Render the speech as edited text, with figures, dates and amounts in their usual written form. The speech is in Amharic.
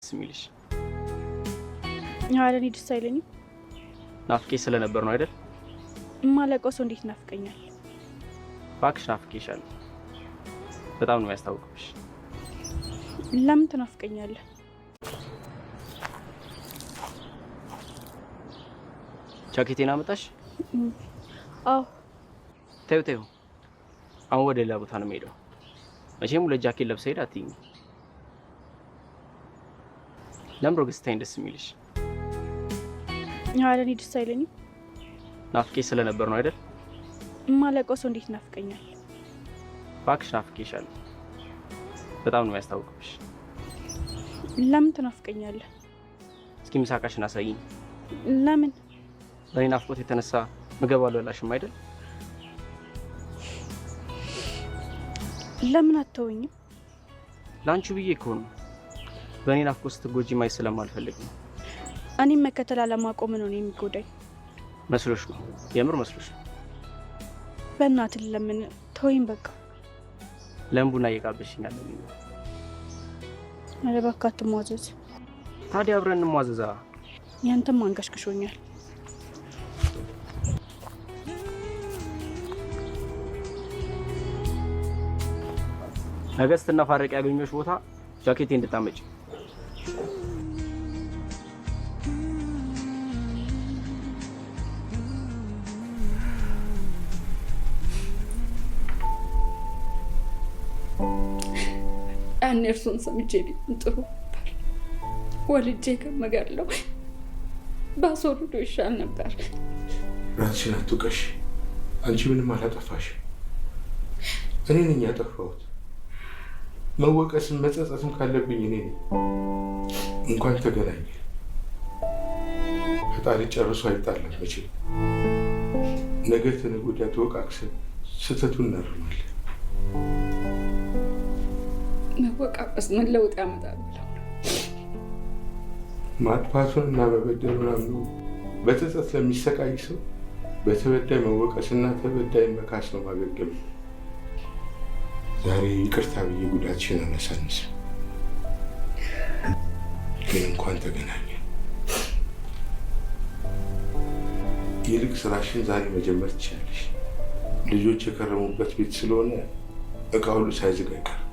ስሚልሽ ያለኔ ደስ አይለኝም። ናፍቄ ስለነበር ነው አይደል? ማለቀው ሰው እንዴት ናፍቀኛል? እባክሽ ናፍቄሻለሁ። በጣም ነው ያስታውቅብሽ። ለምን ትናፍቀኛለህ? ጃኬቴን አመጣሽ? አዎ። ተይው፣ አሁን ወደ ሌላ ቦታ ነው የምሄደው። መቼም ሁለት ጃኬት ለብሰህ ሄድ አትይኝ። ለምሮ ገጽታዬን ደስ የሚልሽ? ያለኔ ደስ አይለኝም። ናፍቄ ስለነበር ነው አይደል? ማለቀው ሰው እንዴት ናፍቀኛል? እባክሽ ናፍቄሻለሁ። በጣም ነው ያስታውቅብሽ። ለምን ትናፍቀኛለህ? እስኪ ምሳቃሽን አሳይኝ። ለምን? በእኔ ናፍቆት የተነሳ ምግብ አልበላሽም አይደል? ለምን አትተወኝም? ላንቺ ብዬ እኮ ነው። በእኔ ናፍቆት ስትጎጂ ማየት ስለማልፈልግ ነው። እኔም መከተል አለማቆም ነው የሚጎዳኝ። መስሎሽ ነው? የምር መስሎሽ ነው? በእናትህ ለምን ተወኝ በቃ። ለምን ቡና እየጋበዝሽኝ አለ? ኧረ እባክህ አትሟዘዝ። ታዲያ አብረን እንሟዘዛ። ያንተም አንገሽግሾኛል። ነገ ስትናፋረቅ ያገኘሁሽ ቦታ ጃኬቴ እንድታመጪ። ያኔ እርሱን ሰምቼ ቢሆን ጥሩ ነበር። ወልጄ ከመገለው ባስወርዶ ይሻል ነበር። ራስሽን አትውቀሽ። አንቺ ምንም አላጠፋሽ። እኔ ነኝ ያጠፋሁት። መወቀስም መጸጸትም ካለብኝ እኔ ነኝ። እንኳን ተገናኘ። ፈጣሪ ጨርሶ አይጣላም መቼም። ነገ ተነገ ወዲያ ተወቃቅሰን ስህተቱን እናርማለን። መወቃቀስ ምን ለውጥ ያመጣል ብለው ማጥፋቱን እና መበደሉን አምኖ በጸጸት ለሚሰቃይ ሰው በተበዳይ መወቀስና ተበዳይ መካስ ነው ማገገም። ዛሬ ይቅርታ ብዬ ጉዳትሽን አላሳንስም፣ ግን እንኳን ተገናኘ። ይልቅ ስራሽን ዛሬ መጀመር ትችላለሽ። ልጆች የከረሙበት ቤት ስለሆነ እቃ ሁሉ ሳይዝግ አይቀርም።